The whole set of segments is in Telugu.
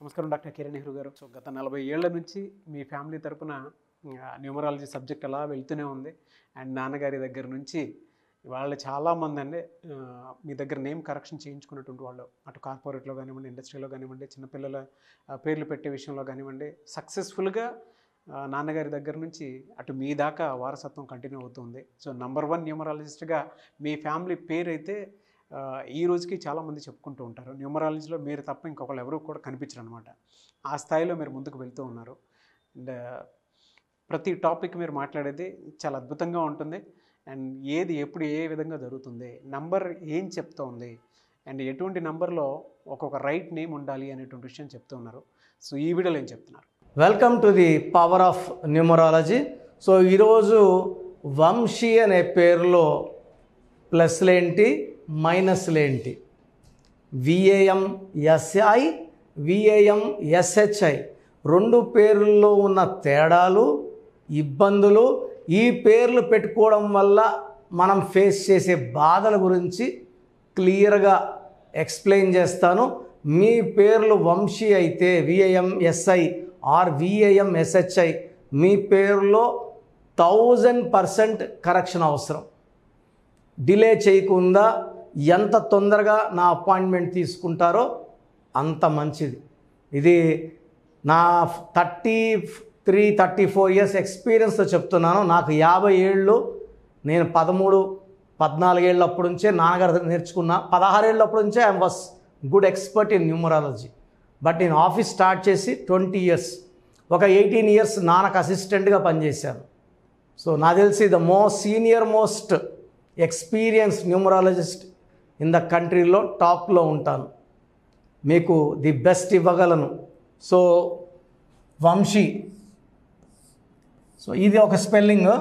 నమస్కారం డాక్టర్ కిరణ్ నెహ్రూ గారు. సో గత 40 ఏళ్ల నుంచి మీ ఫ్యామిలీ తరపున న్యూమరాలజీ సబ్జెక్ట్ అలా వెళ్తూనే ఉంది. అండ్ నాన్నగారి దగ్గర నుంచి వాళ్ళు చాలామంది అండి మీ దగ్గర నేమ్ కరెక్షన్ చేయించుకున్నటువంటి వాళ్ళు, అటు కార్పొరేట్లో కానివ్వండి, ఇండస్ట్రీలో కానివ్వండి, చిన్నపిల్లల పేర్లు పెట్టే విషయంలో కానివ్వండి, సక్సెస్ఫుల్గా నాన్నగారి దగ్గర నుంచి అటు మీ దాకా వారసత్వం కంటిన్యూ అవుతుంది. సో నంబర్ 1 న్యూమరాలజిస్ట్గా మీ ఫ్యామిలీ పేరు అయితే ఈ రోజుకి చాలామంది చెప్పుకుంటూ ఉంటారు. న్యూమరాలజీలో మీరు తప్ప ఇంకొకళ్ళు ఎవరు కూడా కనిపించరు అనమాట. ఆ స్థాయిలో మీరు ముందుకు వెళ్తూ ఉన్నారు. అండ్ ప్రతి టాపిక్ మీరు మాట్లాడేది చాలా అద్భుతంగా ఉంటుంది. అండ్ ఏది ఎప్పుడు ఏ విధంగా జరుగుతుంది, నంబర్ ఏం చెప్తోంది, అండ్ ఎటువంటి నంబర్లో ఒక్కొక్క రైట్ నేమ్ ఉండాలి అనేటువంటి విషయం చెప్తూ ఉన్నారు. సో ఈ వీడియోలో ఏం చెప్తున్నారు? Welcome to the power of numerology. So ఈరోజు వంశీ అనే పేరులో ప్లస్లేంటి మైనస్లేంటి, VAMSI VAMSHI రెండు పేర్లలో ఉన్న తేడాలు, ఇబ్బందులు, ఈ పేర్లు పెట్టుకోవడం వల్ల మనం ఫేస్ చేసే బాధల గురించి క్లియర్గా ఎక్స్ప్లెయిన్ చేస్తాను. మీ పేర్లు వంశీ అయితే VAMSI ఆర్ VAMSHI మీ పేరులో 1000% కరెక్షన్ అవసరం. డిలే చేయకుండా ఎంత తొందరగా నా అపాయింట్మెంట్ తీసుకుంటారో అంత మంచిది. ఇది నా 33-34 ఇయర్స్ ఎక్స్పీరియన్స్తో చెప్తున్నాను. నాకు 50 ఏళ్ళు, నేను 13-14 ఏళ్ళ అప్పటి నుంచే నాన్నగారు నేర్చుకున్నా. 16 ఏళ్ళ అప్పటి నుంచే I was good expert in numerology. But నేను ఆఫీస్ స్టార్ట్ చేసి 20 ఇయర్స్, ఒక 18 ఇయర్స్ నాన్నకు అసిస్టెంట్గా పనిచేశాను. సో నాకు తెలిసి the senior most experience numerologist in the కంట్రీలో టాప్లో ఉంటాను. మీకు ది బెస్ట్ ఇవ్వగలను. సో వంశీ, సో ఇది ఒక స్పెల్లింగ్.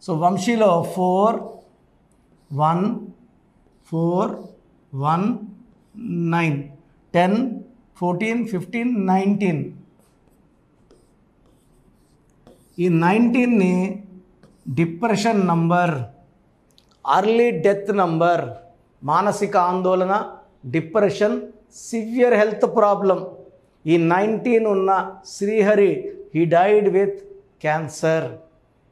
సో వంశీలో 4 1 4 1 9 10 14 15 19. ఈ 19ని depression number, early death number, మానసిక ఆందోళన, డిప్రెషన్, సివియర్ హెల్త్ ప్రాబ్లం. ఈ 19 ఉన్న Srihari he died with cancer.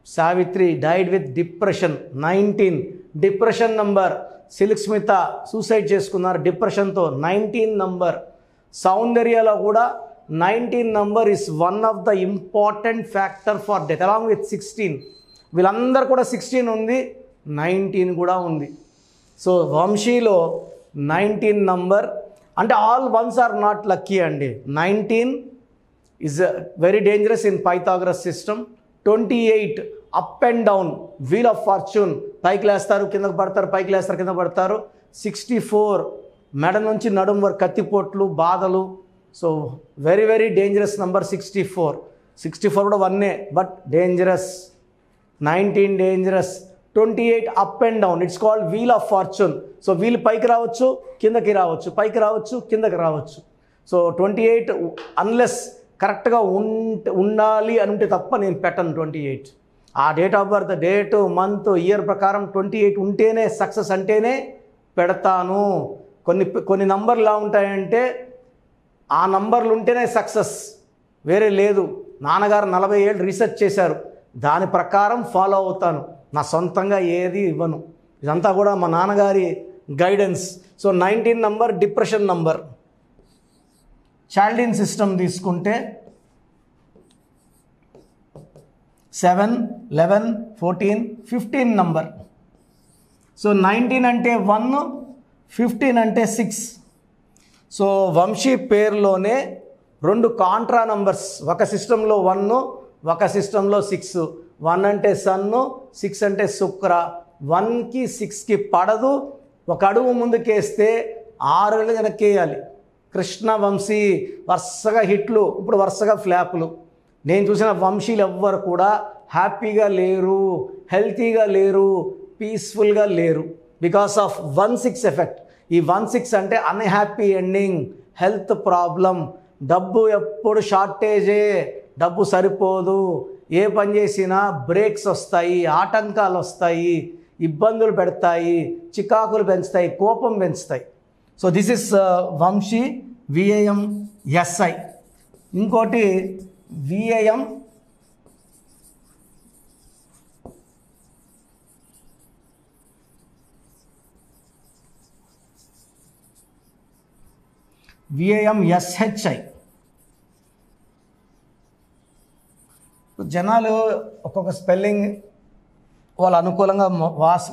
Savitri died with depression. 19 depression number. Silk Smitha suicide చేసుకున్నారు డిప్రెషన్తో. 19 నంబర్. సౌందర్యలో కూడా 19 number is one of the important factor for death along with 16. వీళ్ళందరూ కూడా 16 ఉంది, 19 కూడా ఉంది. సో వంశీలో 19 నంబర్ అంటే all ones are not lucky అండి. 19 is very dangerous in Pythagoras system. 28 up and down, wheel of fortune, పైకి లేస్తారు కిందకు పడతారు, పైకి లేస్తారు కింద పడతారు. 64 మెడ నుంచి నడుం వరకు కత్తిపోట్లు, బాధలు. So very very dangerous number 64. 64 కూడా 1 but dangerous. 19 dangerous. 28 up and down, its called wheel of fortune. So wheel పైకి రావచ్చు, కిందకి రావచ్చు, పైకి రావచ్చు, కిందకి రావచ్చు. సో 28 అన్లెస్ కరెక్ట్గా ఉండాలి అని ఉంటే తప్ప నేను పెట్టను 28. ఆ date of birth, date, month, year ప్రకారం 28 ఉంటేనే సక్సెస్ అంటేనే పెడతాను. కొన్ని నంబర్లు ఎలా ఉంటాయంటే ఆ నంబర్లు ఉంటేనే సక్సెస్, వేరే లేదు. నాన్నగారు 40 ఏళ్ళు రీసెర్చ్ చేశారు, దాని ప్రకారం ఫాలో అవుతాను. నా సొంతంగా ఏది ఇవ్వను. ఇదంతా కూడా మా నాన్నగారి guidance. So 19 number depression number. Child in system తీసుకుంటే 7 11 14 15 నంబర్. సో 19 అంటే 1, 15 అంటే 6. సో వంశీ పేరులోనే 2 కాంట్రా నంబర్స్, ఒక సిస్టంలో 1, ఒక సిస్టంలో 6. 1 అంటే సన్ను, 6 అంటే శుక్ర. 1కి 6కి పడదు. ఒక అడుగు ముందుకేస్తే 6 అడుగులు వెనక్కేయాలి. కృష్ణ వంశీ వరుసగా హిట్లు, ఇప్పుడు వరుసగా ఫ్లాపులు. నేను చూసిన వంశీలు ఎవ్వరు కూడా హ్యాపీగా లేరు, హెల్తీగా లేరు, పీస్ఫుల్గా లేరు బికాస్ ఆఫ్ 1-6 ఎఫెక్ట్. ఈ 1-6 అంటే అన్హ్యాపీ ఎండింగ్, హెల్త్ ప్రాబ్లం, డబ్బు ఎప్పుడు షార్టేజే, డబ్బు సరిపోదు, ఏ పని చేసినా బ్రేక్స్ వస్తాయి, ఆటంకాలు వస్తాయి. ఇబ్బందులు పెడతాయి, చికాకులు పెంచుతాయి, కోపం పెంచుతాయి. So this is Vamshi VAMSI. ఇంకోటి VAM SHI. జనాలు ఒక్కొక్క స్పెల్లింగ్ వాళ్ళు అనుకూలంగా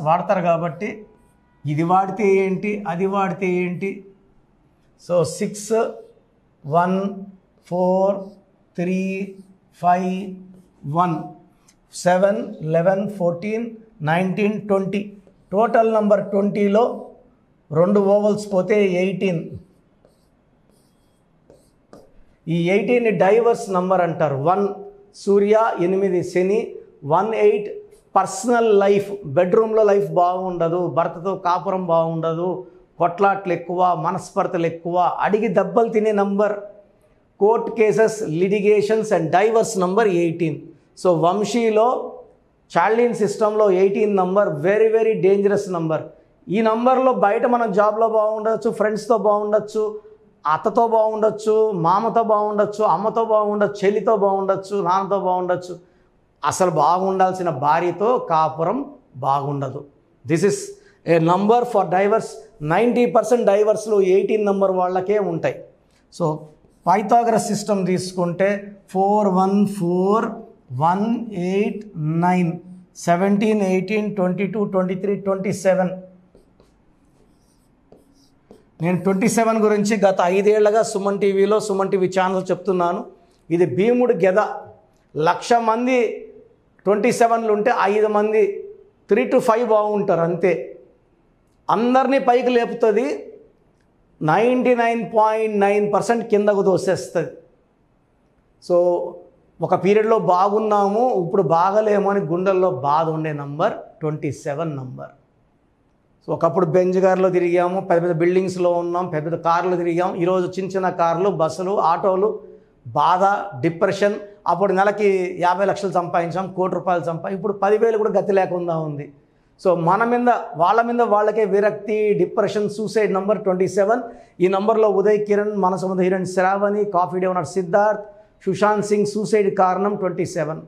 వాడతారు కాబట్టి ఇది వాడితే ఏంటి, అది వాడితే ఏంటి. సో 6 1 4 3 5 1 7 11 14 19 20 టోటల్ నంబర్ 20లో 2 ఓవల్స్ పోతే 18. ఈ 18ని డైవర్స్ నంబర్ అంటారు. 1 సూర్య, 8 శని, 18 పర్సనల్ లైఫ్, బెడ్రూమ్లో లైఫ్ బాగుండదు, భర్తతో కాపురం బాగుండదు, కొట్లాట్లు ఎక్కువ, మనస్పర్ధలు ఎక్కువ, అడిగి దెబ్బలు తినే number, court cases, litigations and divorce number 18. So వంశీలో చార్లిన్ సిస్టంలో 18 number very very dangerous number. ఈ నంబర్లో బయట మనం జాబ్లో బాగుండొచ్చు, ఫ్రెండ్స్తో బాగుండొచ్చు, అత్తతో బాగుండొచ్చు, మామతో బాగుండొచ్చు, అమ్మతో బాగుండొచ్చు, చెల్లితో బాగుండొచ్చు, నాన్నతో బాగుండొచ్చు. అసలు బాగుండాల్సిన భార్యతో కాపురం బాగుండదు. This is a number for divorce. 90% డైవర్స్లు 18 number వాళ్ళకే ఉంటాయి. సో పైథాగరస్ సిస్టమ్ తీసుకుంటే 4 1 4 1 8 9 17 18 22 23 27. నేను 27 గురించి గత 5 ఏళ్లుగా సుమన్ టీవీలో, సుమన్ టీవీ ఛానల్ చెప్తున్నాను. ఇది భీముడు గెద. 1,00,000 మంది 27లు ఉంటే 5 మంది 3 to 5 బాగుంటారు అంతే. అందరినీ పైకి లేపుతుంది, 99.9% కిందకు దోసేస్తుంది. సో ఒక పీరియడ్లో బాగున్నాము, ఇప్పుడు బాగలేము అని గుండెల్లో బాధ ఉండే నంబర్ 27 నంబర్. సో ఒకప్పుడు బెంజ్ కార్లో తిరిగాము, పెద్ద పెద్ద బిల్డింగ్స్లో ఉన్నాం, పెద్ద పెద్ద కార్లు తిరిగాం. ఈరోజు చిన్న చిన్న కార్లు, బస్సులు, ఆటోలు, బాధ, డిప్రెషన్. అప్పుడు నెలకి 50 లక్షలు సంపాదించాం, ₹1,00,00,000 ఇప్పుడు 10,000 కూడా గతి లేకుండా ఉంది. సో మన మీద వాళ్ళ మీద వాళ్ళకే విరక్తి, డిప్రెషన్, సూసైడ్ నంబర్ 27. ఈ నంబర్లో ఉదయ్ కిరణ్, మనసుముద heroine Sravani, Coffee Day owner Siddharth, Sushant Singh suicide కారణం 27.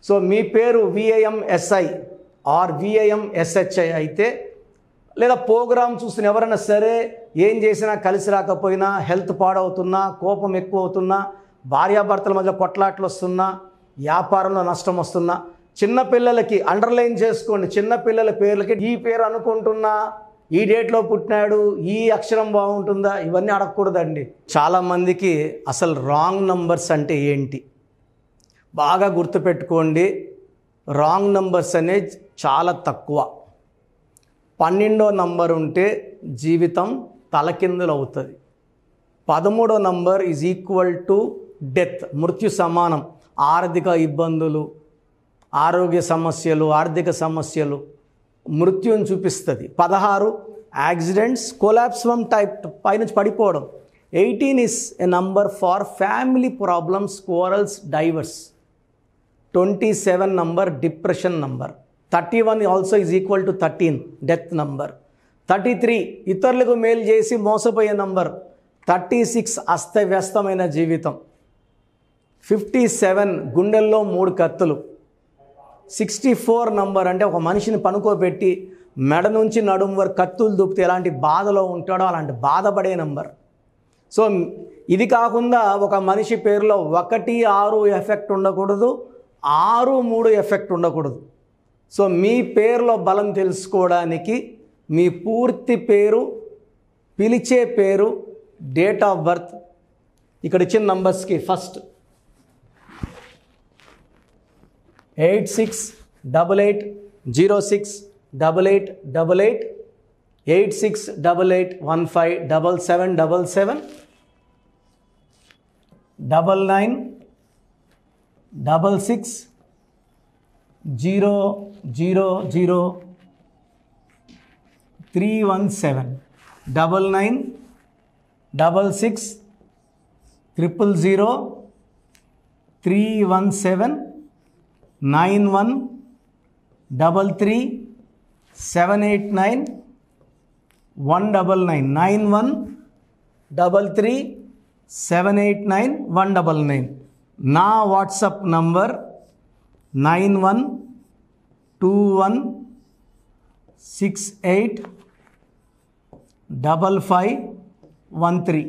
సో మీ పేరు VAMSI ఆర్ VAMSHI అయితే, లేదా ప్రోగ్రామ్ చూస్తున్న ఎవరైనా సరే, ఏం చేసినా కలిసి రాకపోయినా, హెల్త్ పాడవుతున్నా, కోపం ఎక్కువ అవుతున్నా, భార్యాభర్తల మధ్య కొట్లాట్లు వస్తున్నా, వ్యాపారంలో నష్టం వస్తున్నా, చిన్నపిల్లలకి అండర్లైన్ చేసుకోండి. చిన్నపిల్లల పేర్లకి ఈ పేరు అనుకుంటున్నా, ఈ డేట్లో పుట్టినాడు, ఈ అక్షరం బాగుంటుందా, ఇవన్నీ అడగకూడదండి. చాలామందికి అసలు రాంగ్ నంబర్స్ అంటే ఏంటి బాగా గుర్తుపెట్టుకోండి. రాంగ్ నంబర్స్ అనేది చాలా తక్కువ. 12వ నంబర్ ఉంటే జీవితం తలకిందులు అవుతుంది. 13వ number is equal to death, మృత్యు సమానం. ఆర్థిక ఇబ్బందులు, ఆరోగ్య సమస్యలు, ఆర్థిక సమస్యలు మృత్యుని చూపిస్తుంది. 16 యాక్సిడెంట్స్, కొలాప్స్ ఫ్రమ్ టైప్ పైనుంచి పడిపోవడం. 18 is a number far family problems, quarrels, divorce. 27 number depression number. 31 also is equal to 13 death number. 33 ఇతరులకు మేలు చేసి మోసపోయే నంబర్. 36 అస్తవ్యస్తమైన జీవితం. 57 గుండెల్లో 3 కత్తులు. 64 నంబర్ అంటే ఒక మనిషిని పనుకోబెట్టి మెడ నుంచి నడుము వరకు కత్తులు దూపితే ఎలాంటి బాధలో ఉంటాడో అలాంటి బాధపడే నంబర్. సో ఇది కాకుండా ఒక మనిషి పేరులో 1 6 ఎఫెక్ట్ ఉండకూడదు, 6 3 ఎఫెక్ట్ ఉండకూడదు. సో మీ పేరులో బలం తెలుసుకోవడానికి మీ పూర్తి పేరు, పిలిచే పేరు, డేట్ ఆఫ్ బర్త్, ఇక్కడ ఇచ్చిన నంబర్స్కి ఫస్ట్ 8688068888 8688157777 9966000317 9966000317 9133 789 199 9133 789 199. నా WhatsApp number 9121685513.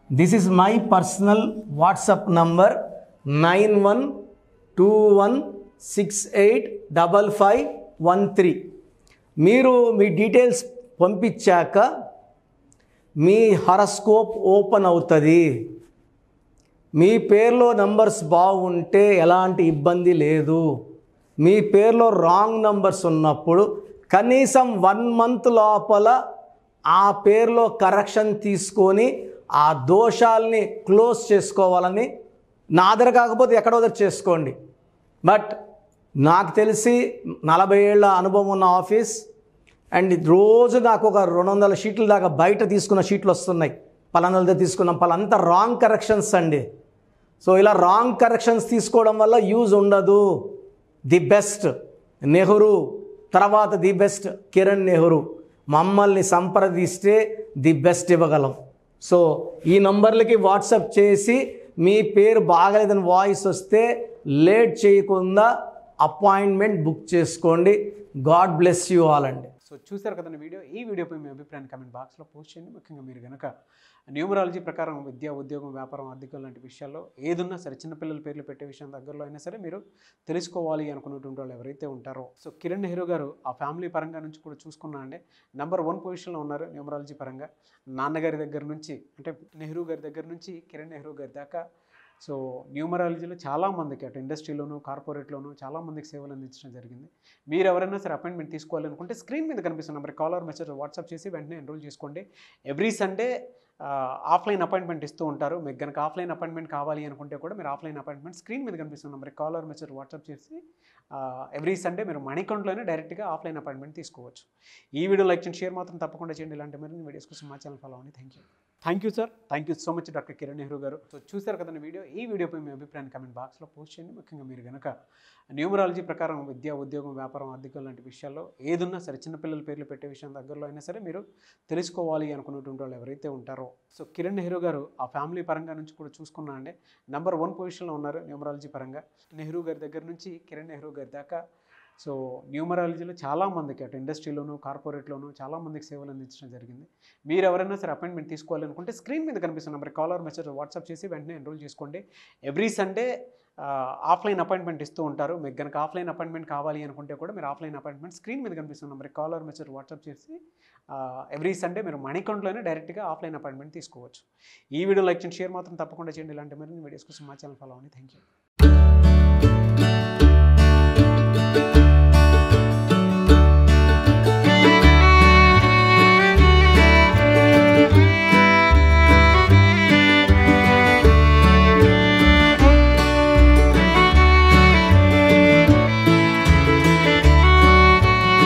This is my personal WhatsApp number 9121685513. మీరు మీ డీటెయిల్స్ పంపించాక మీ హారోస్కోప్ ఓపెన్ అవుతుంది. మీ పేరులో నంబర్స్ బాగుంటే ఎలాంటి ఇబ్బంది లేదు. మీ పేరులో రాంగ్ నంబర్స్ ఉన్నప్పుడు కనీసం 1 month లోపల ఆ పేరులో కరెక్షన్ తీసుకొని ఆ దోషాలని క్లోజ్ చేసుకోవాలని, నా దగ్గర కాకపోతే ఎక్కడో దగ్గర చేసుకోండి. బట్ నాకు తెలిసి 40 ఏళ్ళ అనుభవం ఉన్న ఆఫీస్ అండ్ రోజు నాకు ఒక 200 షీట్ల దాకా బయట తీసుకున్న షీట్లు వస్తున్నాయి. పలానాలతో తీసుకున్నాం, పలానంతా రాంగ్ కరెక్షన్స్ అండి. సో ఇలా రాంగ్ కరెక్షన్స్ తీసుకోవడం వల్ల యూజ్ ఉండదు. ది బెస్ట్ నెహ్రూ, తర్వాత ది బెస్ట్ కిరణ్ నెహ్రూ, మమ్మల్ని సంప్రదిస్తే ది బెస్ట్ ఇవ్వగలం. సో ఈ నంబర్లకి వాట్సాప్ చేసి మీ పేరు బాగలేదని వాయిస్ వస్తే లేట్ చేయకుండా అపాయింట్మెంట్ బుక్ చేసుకోండి. గాడ్ బ్లెస్ యూ ఆల్ అండి. సో చూసారు కదండి వీడియో. ఈ వీడియోపై మీ అభిప్రాయాన్ని కామెంట్ బాక్స్లో పోస్ట్ చేయండి. ముఖ్యంగా మీరు కనుక న్యూమరాలజీ ప్రకారం విద్య, ఉద్యోగం, వ్యాపారం, ఆర్థికం లాంటి విషయాల్లో ఏదున్నా సరే, చిన్నపిల్లల పేర్లు పెట్టే విషయం దగ్గరలో అయినా సరే మీరు తెలుసుకోవాలి అనుకున్నటువంటి వాళ్ళు ఎవరైతే ఉంటారో, సో కిరణ్ నెహ్రూ గారు ఆ ఫ్యామిలీ పరంగా నుంచి కూడా చూసుకున్నా అండి నెంబర్ 1 పొజిషన్లో ఉన్నారు న్యూమరాలజీ పరంగా. నాన్నగారి దగ్గర నుంచి, అంటే నెహ్రూ గారి దగ్గర నుంచి కిరణ్ నెహ్రూ గారి దాకా సో న్యూమరాలజీలో చాలామందికి అటు ఇండస్ట్రీలోను, కార్పొరేట్లోను చాలామందికి సేవలు అందించడం జరిగింది. మీరు ఎవరైనా సరే అపాయింట్మెంట్ తీసుకోవాలనుకుంటే స్క్రీన్ మీద కనిపిస్తున్న నెంబర్ కాలర్ మెసేజ్ వాట్సాప్ చేసి వెంటనే ఎన్రోల్ చేసుకోండి. ఎవ్రీ సండే ఆఫ్లైన్ అపాయింట్మెంట్ ఇస్తూ ఉంటారు. మీకు కనుక ఆఫ్లైన్ అపాయింట్మెంట్ కావాలి అనుకుంటే కూడా మీరు ఆఫ్లైన్ అపాయింట్మెంట్ స్క్రీన్ మీద కనిపిస్తున్న నెంబర్ కాలర్ మెసేజ్ వాట్సాప్ చేసి ఎవ్రీ సండే మీరు మణికొండలోనే డైరెక్ట్గా ఆఫ్లైన్ అపాయింట్మెంట్ తీసుకోవచ్చు. ఈ వీడియో లైక్ చేయండి, షేర్ మాత్రం తప్పకుండా చేయండి. ఇలాంటి మరిన్ని వీడియోస్ కోసం మా ఛానల్ ఫాలో అవ్వండి. Thank you sir. Thank you so much doctor Kiran Nehru గారు. సో చూసారు కదండి వీడియో. ఈ వీడియోపై మీ అభిప్రాయాన్ని కామెంట్ బాక్స్లో పోస్ట్ చేయండి. ముఖ్యంగా మీరు కనుక న్యూమరాలజీ ప్రకారం విద్య, ఉద్యోగం, వ్యాపారం, ఆర్థికం లాంటి విషయాల్లో ఏదున్నా సరే, చిన్నపిల్లల పేర్లు పెట్టే విషయం దగ్గరలో అయినా సరే మీరు తెలుసుకోవాలి అనుకున్నటువంటి వాళ్ళు ఎవరైతే ఉంటారో, సో కిరణ్ నెహ్రూ గారు ఆ ఫ్యామిలీ పరంగా నుంచి కూడా చూసుకున్నా అండి నెంబర్ 1 పొజిషన్లో ఉన్నారు న్యూమరాలజీ పరంగా. నెహ్రూ గారి దగ్గర నుంచి కిరణ్ నెహ్రూ గారి దాకా సో న్యూమరాలజీలో చాలామందికి అటు ఇండస్ట్రీలోను, కార్పొరేట్లోను చాలామందికి సేవలు అందించడం జరిగింది. మీరు ఎవరైనా సరే అపాయింట్మెంట్ తీసుకోవాలనుకుంటే స్క్రీన్ మీద కనిపిస్తున్న నెంబర్ కాలర్ మెసేజ్ వాట్సాప్ చేసి వెంటనే ఎన్రోల్ చేసుకోండి. ఎవ్రీ సండే ఆఫ్లైన్ అపాయింట్మెంట్ ఇస్తూ ఉంటారు. మీకు కనుక ఆఫ్లైన్ అపాయింట్మెంట్ కావాలి అనుకుంటే కూడా మీరు ఆఫ్లైన్ అపాయింట్మెంట్ స్క్రీన్ మీద కనిపిస్తున్న నెంబర్ కాలర్ మెసేజ్ వాట్సాప్ చేసి ఎవ్రీ సండే మీరు మణికొండలోనే డైరెక్ట్గా ఆఫ్లైన్ అపాయింట్మెంట్ తీసుకోవచ్చు. ఈ వీడియో లైక్ చేయండి, షేర్ మాత్రం తప్పకుండా చేయండి. ఇలాంటి మరిన్ని వీడియోస్ కోసం మా ఛానల్ ఫాలో అవ్వండి. Thank you.